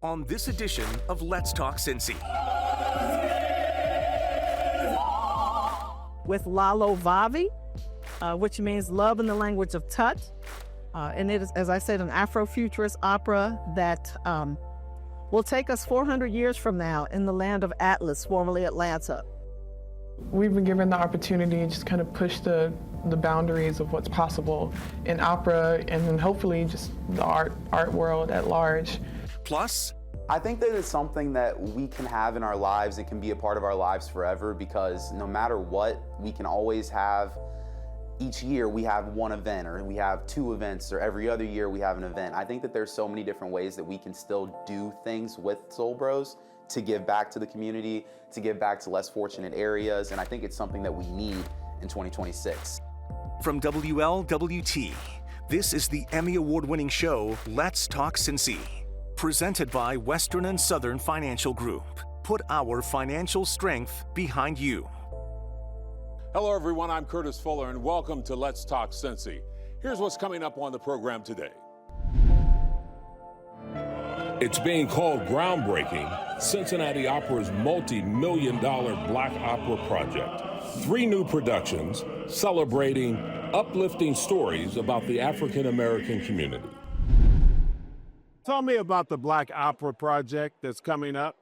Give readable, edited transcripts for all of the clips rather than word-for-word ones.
on this edition of Let's Talk Cincy. With Lalo Vavi, which means love in the language of Tut. And it is, as I said, an Afrofuturist opera that will take us 400 years from now in the land of Atlas, formerly Atlanta. We've been given the opportunity to just kind of push the boundaries of what's possible in opera and then hopefully just the art world at large. Plus, I think that it's something that we can have in our lives. It can be a part of our lives forever because no matter what, we can always have, each year we have one event or we have two events or every other year we have an event. I think that there's so many different ways that we can still do things with Soul Bros to give back to the community, to give back to less fortunate areas, and I think it's something that we need in 2026. From WLWT, this is the Emmy Award-winning show, Let's Talk Cincy, presented by Western and Southern Financial Group. Put our financial strength behind you. Hello, everyone. I'm Curtis Fuller, and welcome to Let's Talk Cincy. Here's what's coming up on the program today. It's being called groundbreaking, Cincinnati Opera's multi-million-dollar Black Opera project. 3 new productions celebrating uplifting stories about the African-American community. Tell me about the Black Opera project that's coming up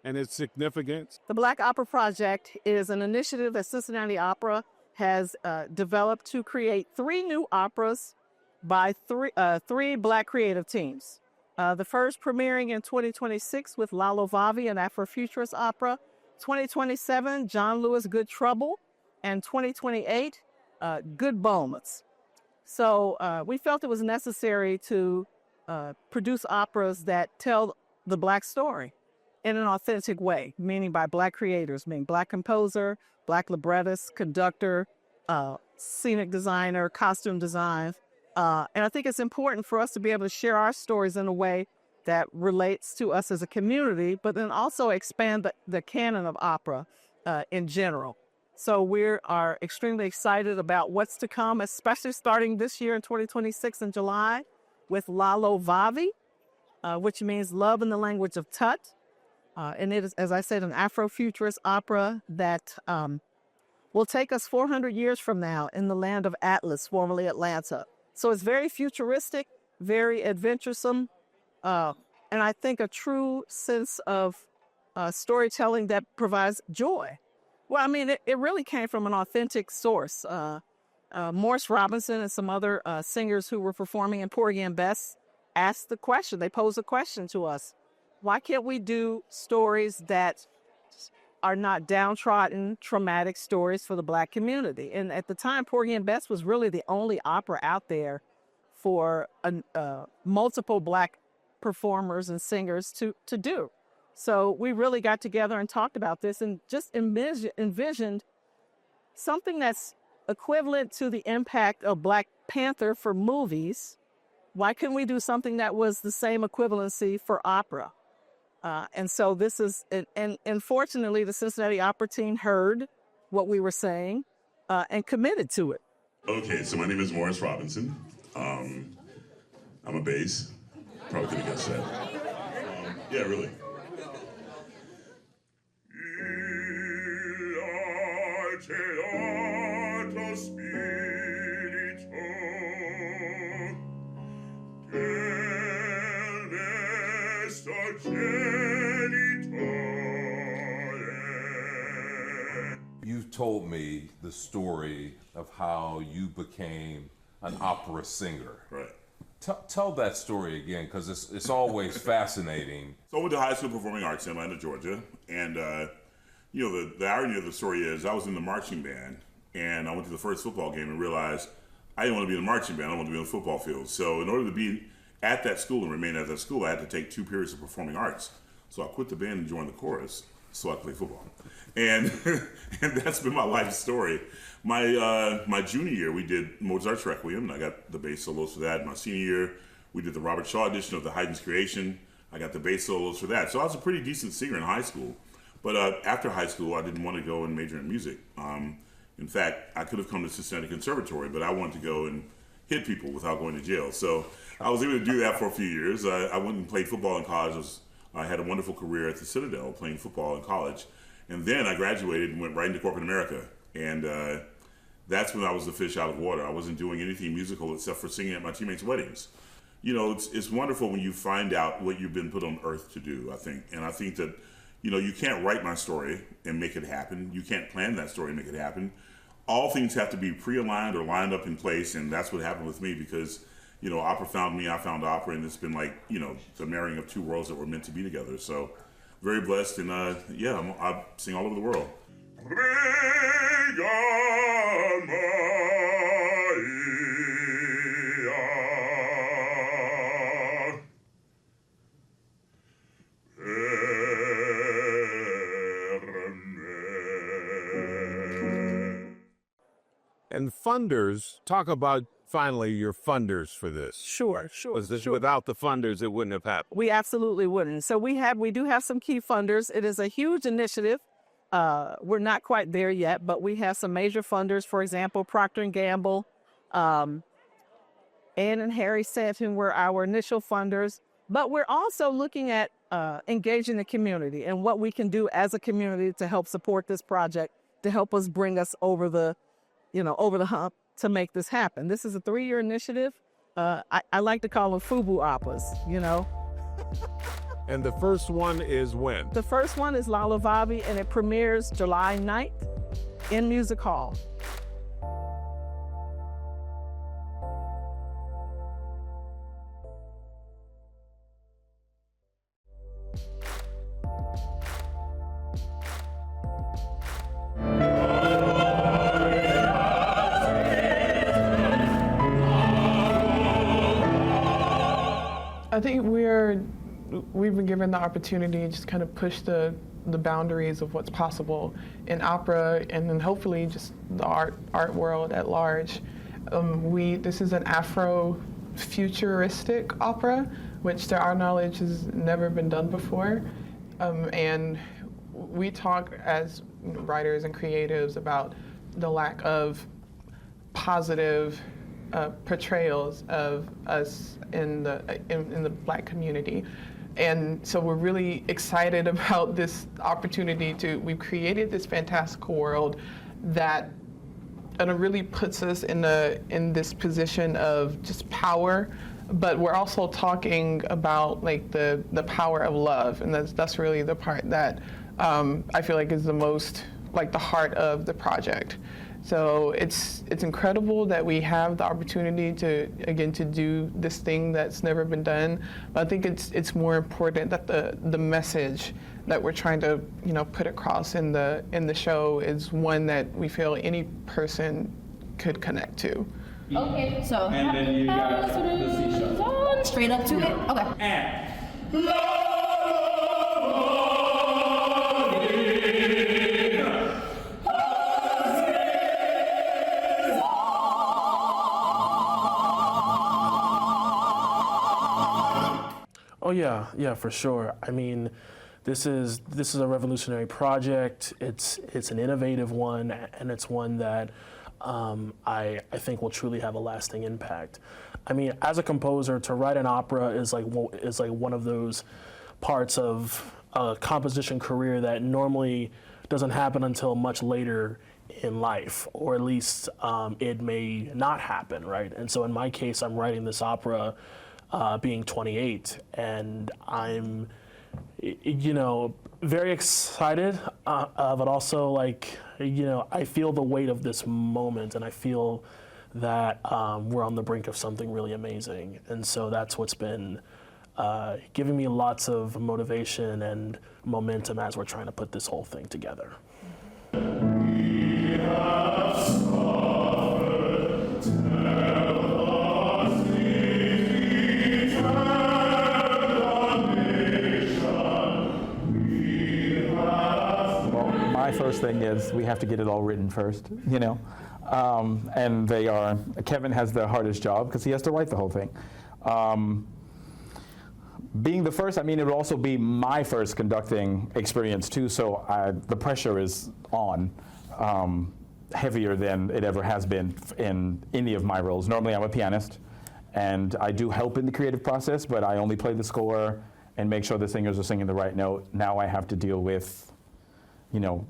and its significance. The Black Opera Project is an initiative that Cincinnati Opera has developed to create 3 new operas by 3 Black creative teams. The first premiering in 2026 with Lalo Vavi, an Afrofuturist opera, 2027, John Lewis' Good Trouble, and 2028, Good Moments. So we felt it was necessary to produce operas that tell the Black story in an authentic way, meaning by Black creators, meaning Black composer, Black librettist, conductor, scenic designer, costume design. And I think it's important for us to be able to share our stories in a way that relates to us as a community, but then also expand the canon of opera in general. So we are extremely excited about what's to come, especially starting this year in 2026 in July with Lalo Vavi, which means love in the language of Tut. And it is, as I said, an Afrofuturist opera that will take us 400 years from now in the land of Atlas, formerly Atlanta. So it's very futuristic, very adventuresome, and I think a true sense of storytelling that provides joy. Well, I mean, it really came from an authentic source. Morris Robinson and some other singers who were performing in Porgy and Bess asked the question, they posed a question to us. Why can't we do stories that are not downtrodden, traumatic stories for the Black community? And at the time, Porgy and Bess was really the only opera out there for multiple Black performers and singers to do. So we really got together and talked about this and just envisioned something that's equivalent to the impact of Black Panther for movies. Why couldn't we do something that was the same equivalency for opera? And so this is, and fortunately, the Cincinnati Opera team heard what we were saying and committed to it. Okay, so my name is Morris Robinson. I'm a bass. Probably could have guessed that. Yeah, really. You've told me the story of how you became an opera singer. Right. Tell that story again, because it's always fascinating. So I went to high school performing arts in Atlanta, Georgia, and the irony of the story is I was in the marching band, and I went to the first football game and realized I didn't want to be in the marching band, I wanted to be on the football field. So in order to be at that school and remain at that school, I had to take 2 periods of performing arts. So I quit the band and joined the chorus so I could play football. And and that's been my life story. My junior year, we did Mozart's Requiem, and I got the bass solos for that. My senior year, we did the Robert Shaw edition of the Haydn's Creation. I got the bass solos for that. So I was a pretty decent singer in high school. But after high school, I didn't want to go and major in music. In fact, I could have come to Cincinnati Conservatory, but I wanted to go and hit people without going to jail. So I was able to do that for a few years. I went and played football in college. I was I had a wonderful career at the Citadel playing football in college. And then I graduated and went right into corporate America. And that's when I was a fish out of water. I wasn't doing anything musical except for singing at my teammates' weddings. You know, it's wonderful when you find out what you've been put on earth to do, I think. And I think that, you know, you can't write my story and make it happen. You can't plan that story and make it happen. All things have to be pre-aligned or lined up in place, and that's what happened with me because, you know, opera found me, I found opera, and it's been like, you know, the marrying of two worlds that were meant to be together. So very blessed, and yeah, I sing all over the world. And funders, talk about finally your funders for this. Sure. Without the funders, it wouldn't have happened. We absolutely wouldn't. So we do have some key funders. It is a huge initiative. We're not quite there yet, but we have some major funders. For example, Procter & Gamble, Ann and Harry Stanton were our initial funders. But we're also looking at engaging the community and what we can do as a community to help support this project, to help us bring us over the hump to make this happen. This is a 3-year initiative. I like to call them FUBU operas, you know. And the first one is when? The first one is Lala Vavi, and it premieres July 9th in Music Hall. I think we've been given the opportunity to just kind of push the boundaries of what's possible in opera and then hopefully just the art world at large. This is an Afro-futuristic opera, which to our knowledge has never been done before. And we talk as writers and creatives about the lack of positive portrayals of us in the Black community. And so we're really excited about this opportunity we've created this fantastical world that really puts us in this position of just power, but we're also talking about like the power of love, and that's really the part that I feel like is the most like the heart of the project. So it's incredible that we have the opportunity to do this thing that's never been done. But I think it's more important that the message that we're trying to put across in the show is one that we feel any person could connect to. Okay, so and then you got the C sharp. Straight up to it. Okay. And oh yeah, for sure. I mean, this is a revolutionary project. It's an innovative one, and it's one that I think will truly have a lasting impact. I mean, as a composer, to write an opera is like one of those parts of a composition career that normally doesn't happen until much later in life, or at least it may not happen, right? And so in my case, I'm writing this opera being 28, and I'm, very excited, but also I feel the weight of this moment, and I feel that we're on the brink of something really amazing. And so that's what's been giving me lots of motivation and momentum as we're trying to put this whole thing together. My first thing is we have to get it all written first, and Kevin has the hardest job because he has to write the whole thing. Being the first, it would also be my first conducting experience too, so the pressure is on, heavier than it ever has been in any of my roles. Normally I'm a pianist, and I do help in the creative process, but I only play the score and make sure the singers are singing the right note. Now I have to deal with, you know,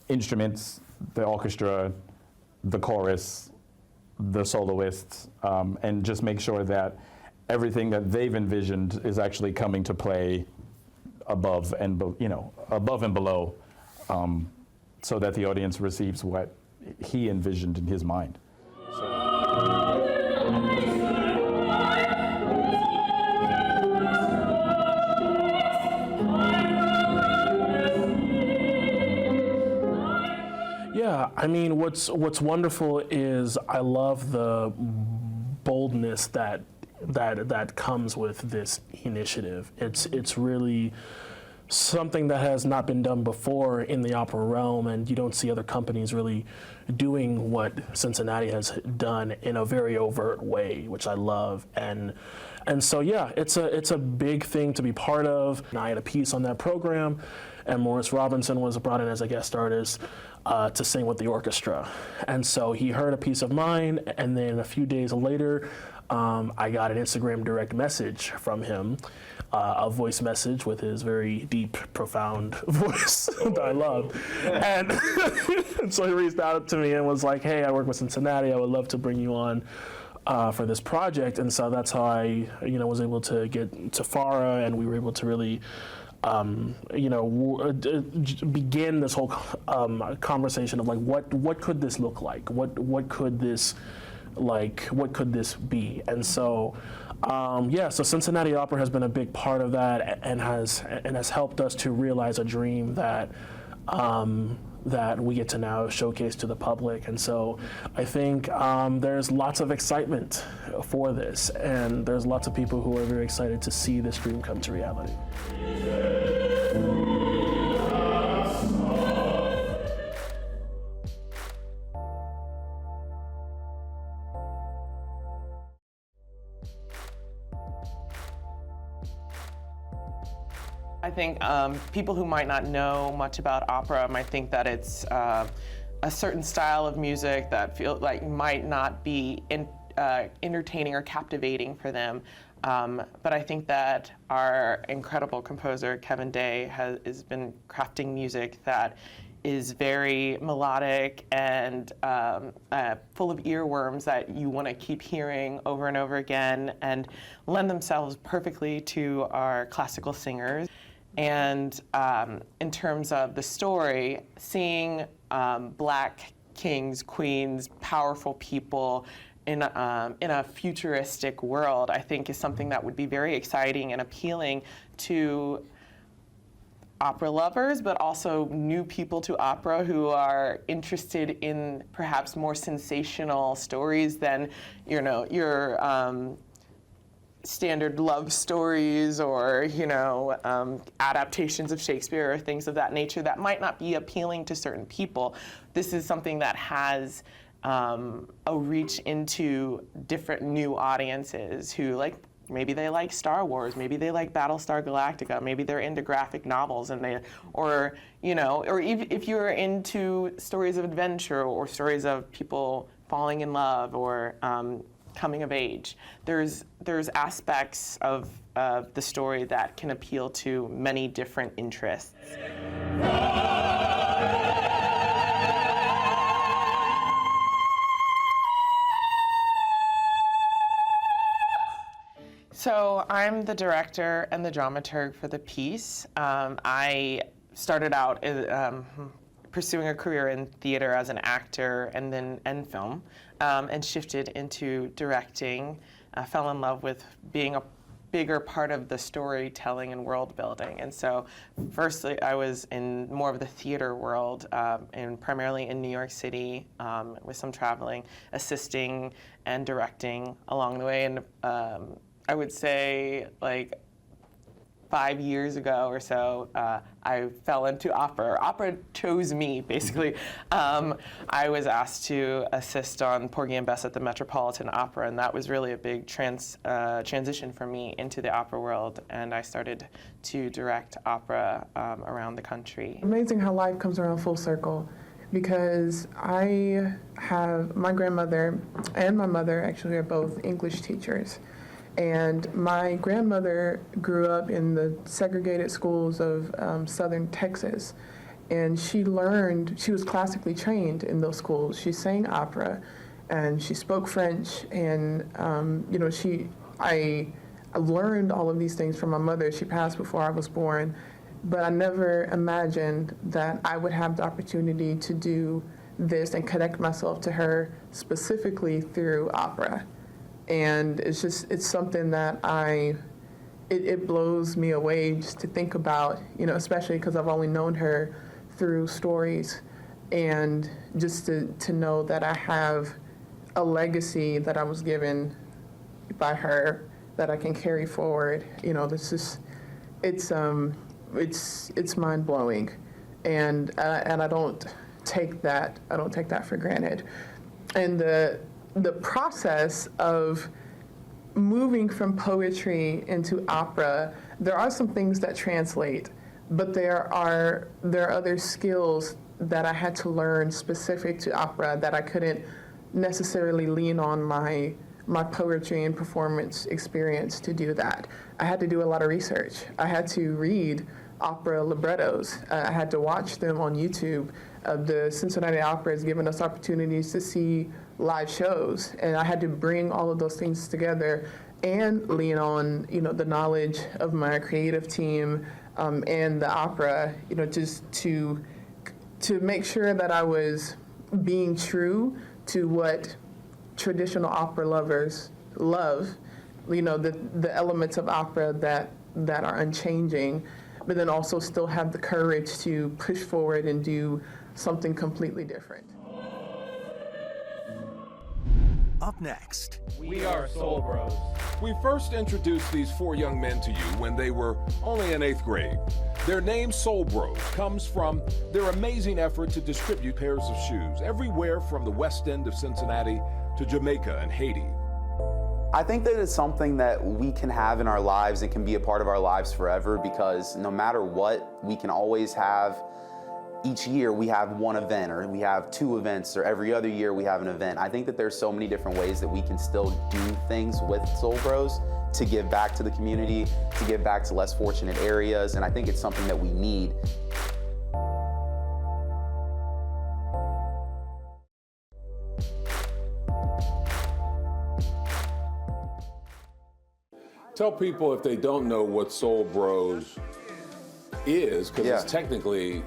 instruments, the orchestra, the chorus, the soloists, and just make sure that everything that they've envisioned is actually coming to play above and below, so that the audience receives what he envisioned in his mind. Yeah, I mean, what's wonderful is I love the boldness that comes with this initiative. It's really something that has not been done before in the opera realm, and you don't see other companies really doing what Cincinnati has done in a very overt way, which I love. And so yeah, it's a big thing to be part of. And I had a piece on that program, and Morris Robinson was brought in as a guest artist to sing with the orchestra. And so he heard a piece of mine, and then a few days later, I got an Instagram direct message from him, a voice message with his very deep, profound voice that I love. And so he reached out to me and was like, hey, I work with Cincinnati. I would love to bring you on for this project. And so that's how I was able to get to FARA, and we were able to really begin this whole conversation of like, what could this look like? What could this be? And so, so Cincinnati Opera has been a big part of that, and has helped us to realize a dream that we get to now showcase to the public. And so I think there's lots of excitement for this, and there's lots of people who are very excited to see this dream come to reality. I think people who might not know much about opera might think that it's a certain style of music that might not be entertaining or captivating for them. But I think that our incredible composer, Kevin Day, has been crafting music that is very melodic and full of earworms that you want to keep hearing over and over again, and lend themselves perfectly to our classical singers. And in terms of the story, seeing Black kings, queens, powerful people in a futuristic world, I think is something that would be very exciting and appealing to opera lovers, but also new people to opera who are interested in perhaps more sensational stories than your standard love stories or adaptations of Shakespeare or things of that nature that might not be appealing to certain people. This is something that has a reach into different new audiences who maybe they like Star Wars, maybe they like Battlestar Galactica, maybe they're into graphic novels, or even if you're into stories of adventure or stories of people falling in love or coming of age. There's aspects of the story that can appeal to many different interests. So I'm the director and the dramaturg for the piece. I started out pursuing a career in theater as an actor and film, and shifted into directing. I fell in love with being a bigger part of the storytelling and world building. And so firstly, I was in more of the theater world, and primarily in New York City, with some traveling, assisting and directing along the way. And I would say 5 years ago or so, I fell into opera. Opera chose me, basically. I was asked to assist on Porgy and Bess at the Metropolitan Opera, and that was really a big transition for me into the opera world, and I started to direct opera around the country. Amazing how life comes around full circle, because I have my grandmother and my mother actually are both English teachers. And my grandmother grew up in the segregated schools of southern Texas. And she was classically trained in those schools. She sang opera and she spoke French. And, I learned all of these things from my mother. She passed before I was born. But I never imagined that I would have the opportunity to do this and connect myself to her specifically through opera. And it's something that it blows me away just to think about, especially because I've only known her through stories, and just to know that I have a legacy that I was given by her that I can carry forward. It's mind blowing, and I don't take that for granted. And the process of moving from poetry into opera, there are some things that translate, but there are other skills that I had to learn specific to opera that I couldn't necessarily lean on my poetry and performance experience to do that. I had to do a lot of research. I had to read opera librettos. I had to watch them on YouTube. The Cincinnati Opera has given us opportunities to see live shows, and I had to bring all of those things together and lean on the knowledge of my creative team and the opera, just to make sure that I was being true to what traditional opera lovers love, the elements of opera that are unchanging, but then also still have the courage to push forward and do something completely different. Up next, we are Soul Bros. We first introduced these four young men to you when they were only in 8th grade. Their name, Soul Bros, comes from their amazing effort to distribute pairs of shoes everywhere from the west end of Cincinnati to Jamaica and Haiti. I think that it's something that we can have in our lives and can be a part of our lives forever, because no matter what, we can always have, each year we have one event, or we have 2 events, or every other year we have an event. I think that there's so many different ways that we can still do things with Soul Bros to give back to the community, to give back to less fortunate areas, and I think it's something that we need. Tell people, if they don't know, what Soul Bros is, because it technically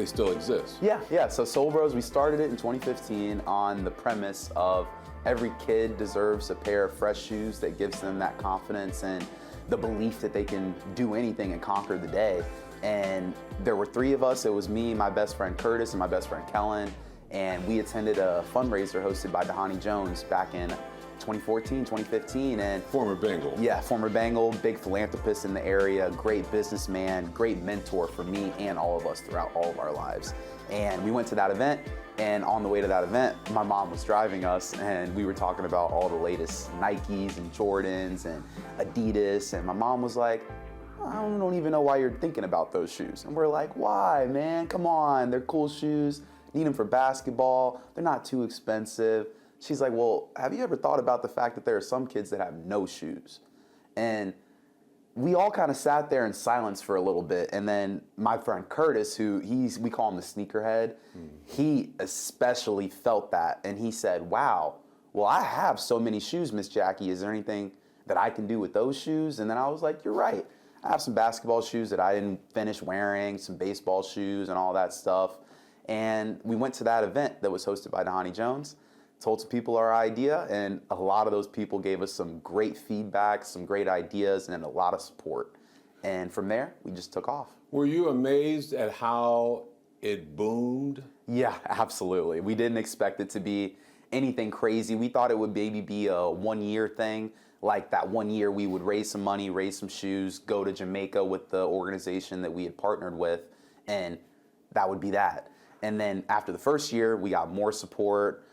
still exists. Yeah. So Soul Bros, we started it in 2015 on the premise of every kid deserves a pair of fresh shoes that gives them that confidence and the belief that they can do anything and conquer the day. And there were 3 of us. It was me, my best friend Curtis, and my best friend Kellen. And we attended a fundraiser hosted by Dhani Jones back in 2014, 2015, and former Bengal. Yeah, former Bengal, big philanthropist in the area, great businessman, great mentor for me and all of us throughout all of our lives. And we went to that event, and on the way to that event, my mom was driving us, and we were talking about all the latest Nikes and Jordans and Adidas, and my mom was like, I don't even know why you're thinking about those shoes. And we're like, why, man? Come on, they're cool shoes. Need them for basketball. They're not too expensive. She's like, well, have you ever thought about the fact that there are some kids that have no shoes? And we all kind of sat there in silence for a little bit. And then my friend Curtis, we call him the sneakerhead, he especially felt that. And he said, wow, well, I have so many shoes, Miss Jackie. Is there anything that I can do with those shoes? And then I was like, you're right. I have some basketball shoes that I didn't finish wearing, some baseball shoes and all that stuff. And we went to that event that was hosted by Dhani Jones. Told some people our idea, and a lot of those people gave us some great feedback, some great ideas, and a lot of support. And from there, we just took off. Were you amazed at how it boomed? Yeah, absolutely. We didn't expect it to be anything crazy. We thought it would maybe be a 1-year thing. Like that 1 year we would raise some money, raise some shoes, go to Jamaica with the organization that we had partnered with, and that would be that. And then after the first year, we got more support.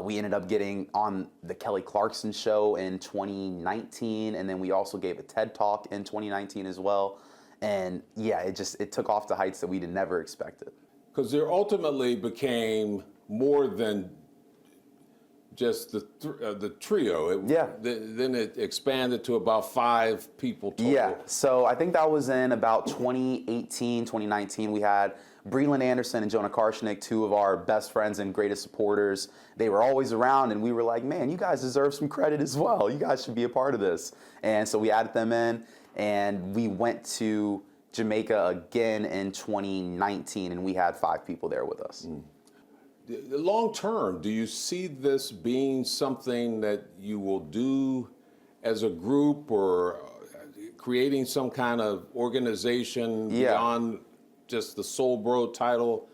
We ended up getting on the Kelly Clarkson show in 2019, and then we also gave a TED Talk in 2019 as well. And yeah, it took off to heights that we had never expected. Because there ultimately became more than just the trio. Then it expanded to about 5 people total. Yeah, so I think that was in about 2018, 2019. We had Breland Anderson and Jonah Karshnick, 2 of our best friends and greatest supporters. They were always around, and we were like, man, you guys deserve some credit as well. You guys should be a part of this. And so we added them in, and we went to Jamaica again in 2019, and we had 5 people there with us. Long term, do you see this being something that you will do as a group, or creating some kind of organization beyond just the Soul Bro title?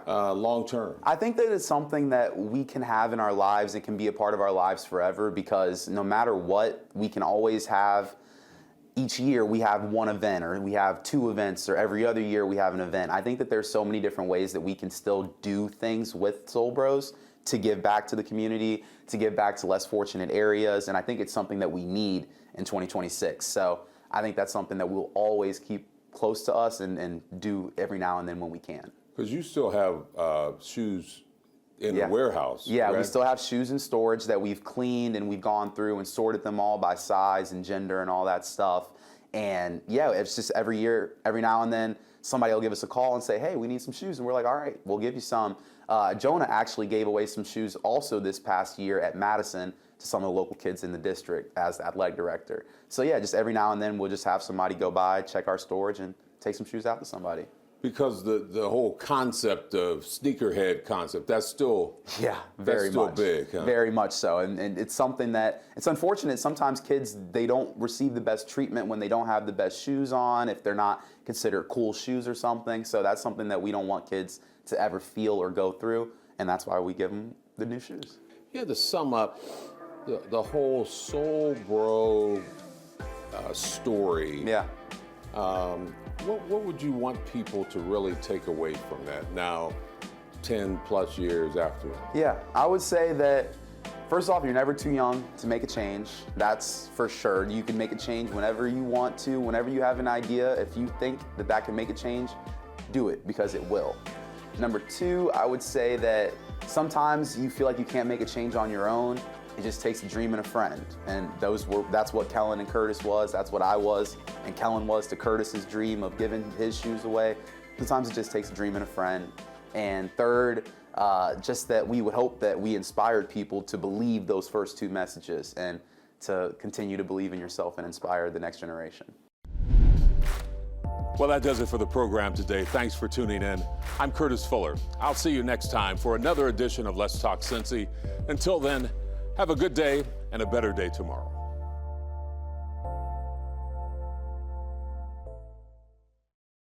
Long term. I think that it's something that we can have in our lives. It can be a part of our lives forever, because no matter what, we can always have, each year we have one event, or we have 2 events, or every other year we have an event. I think that there's so many different ways that we can still do things with Soul Bros to give back to the community, to give back to less fortunate areas, and I think it's something that we need in 2026. So I think that's something that we'll always keep close to us and do every now and then when we can. Because you still have shoes in the warehouse. Yeah, correct? We still have shoes in storage that we've cleaned, and we've gone through and sorted them all by size and gender and all that stuff. And yeah, it's just every year, every now and then, somebody will give us a call and say, hey, we need some shoes. And we're like, all right, we'll give you some. Jonah actually gave away some shoes also this past year at Madison to some of the local kids in the district as the athletic director. So yeah, just every now and then we'll just have somebody go by, check our storage, and take some shoes out to somebody. Because the whole concept of sneakerhead concept, that's still very still much big. Huh? Very much so, and it's something that, it's unfortunate sometimes kids, they don't receive the best treatment when they don't have the best shoes on, if they're not considered cool shoes or something. So that's something that we don't want kids to ever feel or go through, and that's why we give them the new shoes. Yeah, to sum up the whole Soul Bro story. What would you want people to really take away from that now, 10 plus years after? Yeah, I would say that, first off, you're never too young to make a change. That's for sure. You can make a change whenever you want to, whenever you have an idea. If you think that that can make a change, do it, because it will. Number 2, I would say that sometimes you feel like you can't make a change on your own. It just takes a dream and a friend, and that's what Kellen and Curtis was, that's what I was, and Kellen was to Curtis's dream of giving his shoes away. Sometimes it just takes a dream and a friend. And third, just that we would hope that we inspired people to believe those first 2 messages, and to continue to believe in yourself and inspire the next generation. Well, that does it for the program today. Thanks for tuning in. I'm Curtis Fuller. I'll see you next time for another edition of Let's Talk Cincy. Until then, have a good day and a better day tomorrow.